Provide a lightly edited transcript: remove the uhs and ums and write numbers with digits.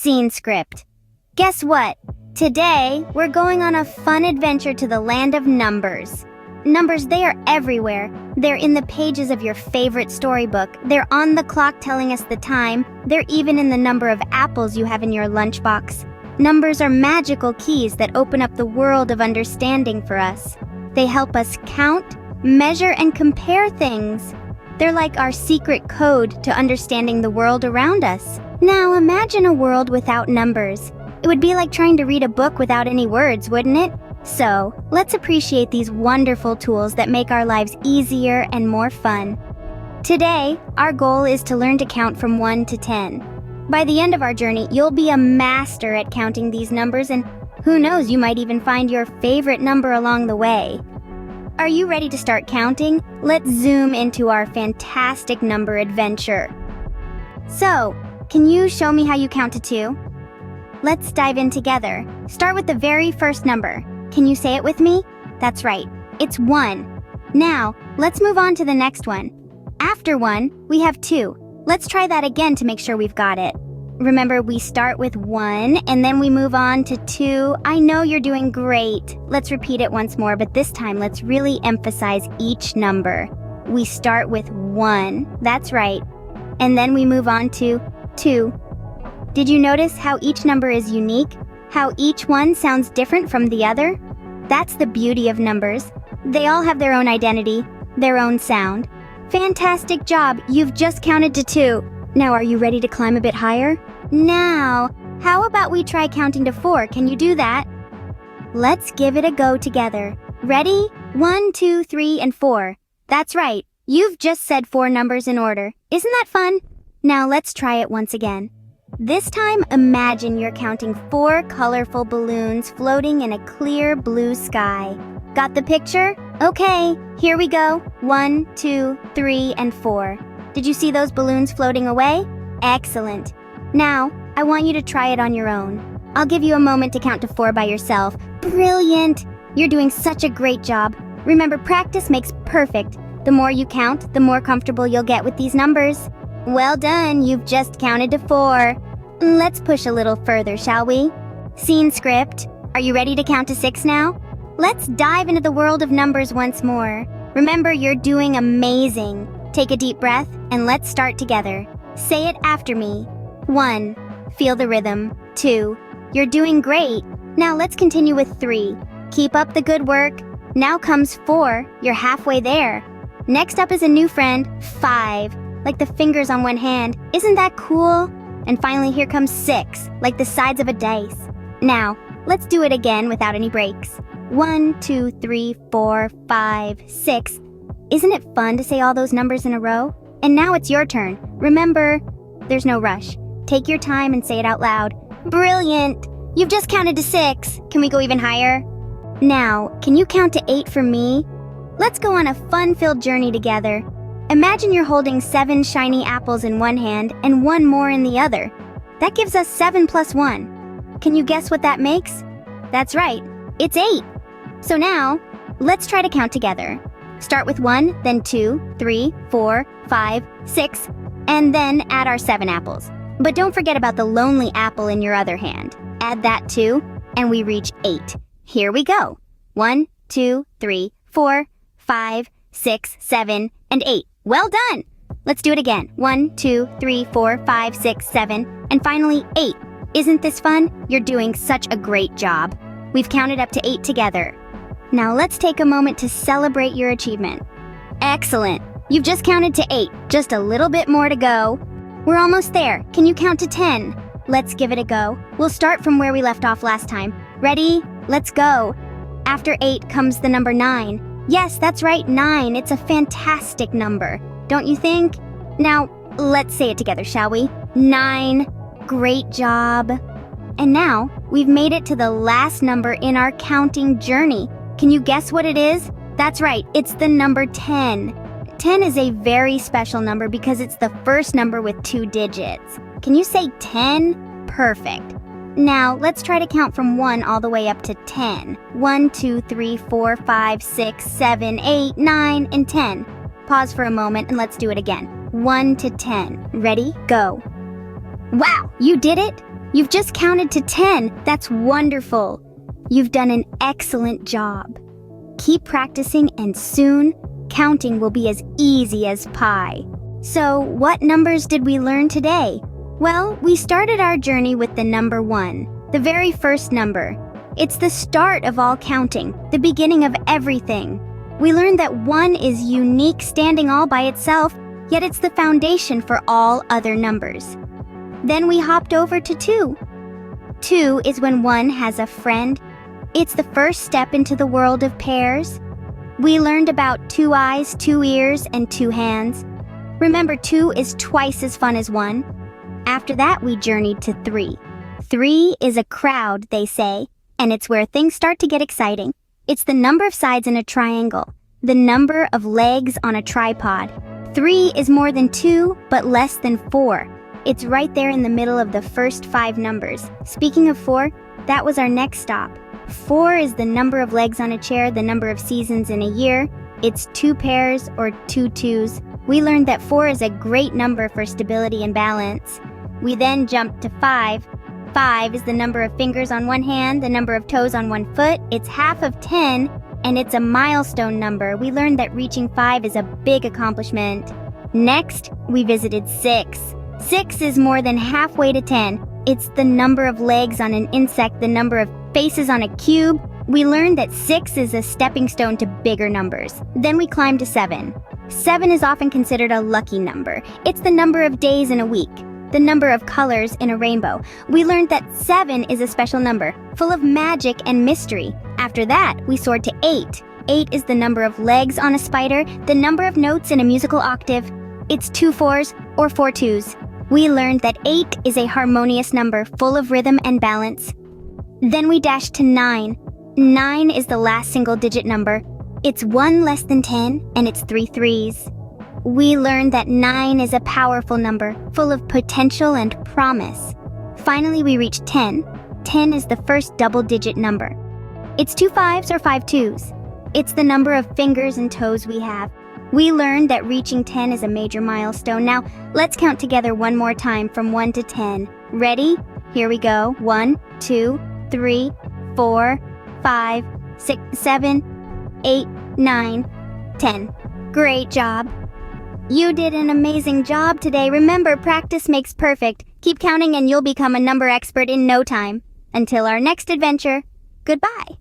Scene script. Guess what? Today, we're going on a fun adventure to the land of numbers. Numbers, they are everywhere. They're in the pages of your favorite storybook. They're on the clock telling us the time. They're even in the number of apples you have in your lunchbox. Numbers are magical keys that open up the world of understanding for us. They help us count, measure, and compare things. They're like our secret code to understanding the world around us. Now imagine a world without numbers. It would be like trying to read a book without any words, wouldn't it? So, let's appreciate these wonderful tools that make our lives easier and more fun. Today, our goal is to learn to count from 1 to 10. By the end of our journey, you'll be a master at counting these numbers, and who knows, you might even find your favorite number along the way. Are you ready to start counting? Let's zoom into our fantastic number adventure. So, can you show me how you count to 2? Let's dive in together. Start with the very first number. Can you say it with me? That's right, it's 1. Now, let's move on to the next one. After 1, we have 2. Let's try that again to make sure we've got it. Remember, we start with 1 and then we move on to 2. I know you're doing great. Let's repeat it once more, but this time let's really emphasize each number. We start with 1, that's right, and then we move on to 2. Did you notice how each number is unique? How each one sounds different from the other? That's the beauty of numbers. They all have their own identity, their own sound. Fantastic job, you've just counted to 2. Now are you ready to climb a bit higher? Now, how about we try counting to 4? Can you do that? Let's give it a go together. Ready? 1, 2, 3, and 4. That's right, you've just said 4 numbers in order. Isn't that fun? Now let's try it once again. This time, imagine you're counting 4 colorful balloons floating in a clear blue sky. Got the picture? Okay, here we go. 1, 2, 3, and 4. Did you see those balloons floating away? Excellent. Now, I want you to try it on your own. I'll give you a moment to count to 4 by yourself. Brilliant! You're doing such a great job. Remember, practice makes perfect. The more you count, the more comfortable you'll get with these numbers. Well done, you've just counted to 4. Let's push a little further, shall we? Scene script. Are you ready to count to 6 now? Let's dive into the world of numbers once more. Remember, you're doing amazing. Take a deep breath and let's start together. Say it after me. 1. Feel the rhythm. 2. You're doing great. Now let's continue with 3. Keep up the good work. Now comes 4. You're halfway there. Next up is a new friend, 5. Like the fingers on one hand. Isn't that cool? And finally, here comes 6, like the sides of a dice. Now, let's do it again without any breaks. 1, 2, 3, 4, 5, 6. Isn't it fun to say all those numbers in a row? And now it's your turn. Remember, there's no rush. Take your time and say it out loud. Brilliant! You've just counted to 6. Can we go even higher? Now, can you count to 8 for me? Let's go on a fun-filled journey together. Imagine you're holding 7 shiny apples in one hand and 1 more in the other. That gives us 7 plus 1. Can you guess what that makes? That's right, it's 8. So now, let's try to count together. Start with 1, then 2, 3, 4, 5, 6, and then add our 7 apples. But don't forget about the lonely apple in your other hand. Add that too, and we reach 8. Here we go. 1, 2, 3, 4, 5, 6, 7, and 8. Well done! Let's do it again. 1, 2, 3, 4, 5, 6, 7, and finally 8. Isn't this fun? You're doing such a great job. We've counted up to 8 together. Now let's take a moment to celebrate your achievement. Excellent! You've just counted to 8. Just a little bit more to go. We're almost there. Can you count to 10? Let's give it a go. We'll start from where we left off last time. Ready? Let's go. After 8 comes the number 9. Yes, that's right, 9. It's a fantastic number, don't you think? Now, let's say it together, shall we? 9. Great job. And now, we've made it to the last number in our counting journey. Can you guess what it is? That's right, it's the number 10. 10 is a very special number because it's the first number with 2 digits. Can you say 10? Perfect. Now, let's try to count from 1 all the way up to 10. 1, 2, 3, 4, 5, 6, 7, 8, 9, and 10. Pause for a moment and let's do it again. 1 to 10. Ready? Go. Wow, you did it! You've just counted to 10. That's wonderful. You've done an excellent job. Keep practicing and soon, counting will be as easy as pie. So, what numbers did we learn today? Well, we started our journey with the number 1, the very first number. It's the start of all counting, the beginning of everything. We learned that 1 is unique, standing all by itself, yet it's the foundation for all other numbers. Then we hopped over to 2. 2 is when 1 has a friend. It's the first step into the world of pairs. We learned about 2 eyes, 2 ears, and 2 hands. Remember, 2 is twice as fun as 1. After that, we journeyed to 3. 3 is a crowd, they say, and it's where things start to get exciting. It's the number of sides in a triangle, the number of legs on a tripod. 3 is more than 2, but less than 4. It's right there in the middle of the first 5 numbers. Speaking of 4, that was our next stop. 4 is the number of legs on a chair, the number of seasons in a year. It's 2 pairs or 2 twos. We learned that 4 is a great number for stability and balance. We then jumped to 5. 5 is the number of fingers on one hand, the number of toes on one foot. It's half of 10, and it's a milestone number. We learned that reaching 5 is a big accomplishment. Next, we visited 6. 6 is more than halfway to 10. It's the number of legs on an insect, the number of faces on a cube. We learned that 6 is a stepping stone to bigger numbers. Then we climbed to 7. 7 is often considered a lucky number. It's the number of days in a week, the number of colors in a rainbow. We learned that 7 is a special number, full of magic and mystery. After that, we soared to 8. 8 is the number of legs on a spider, the number of notes in a musical octave. It's 2 4s or 4 2s. We learned that 8 is a harmonious number, full of rhythm and balance. Then we dashed to 9. 9 is the last single-digit number. It's 1 less than 10, and it's 3 3s. We learned that 9 is a powerful number, full of potential and promise. Finally, we reached 10. 10 is the first double-digit number. It's 2 5s or 5 2s. It's the number of fingers and toes we have. We learned that reaching 10 is a major milestone. Now, let's count together one more time from 1 to 10. Ready? Here we go. 1, 2, 3, 4, 5, 6, 7, 8, 9, 10. Great job. You did an amazing job today. Remember, practice makes perfect. Keep counting and you'll become a number expert in no time. Until our next adventure, goodbye.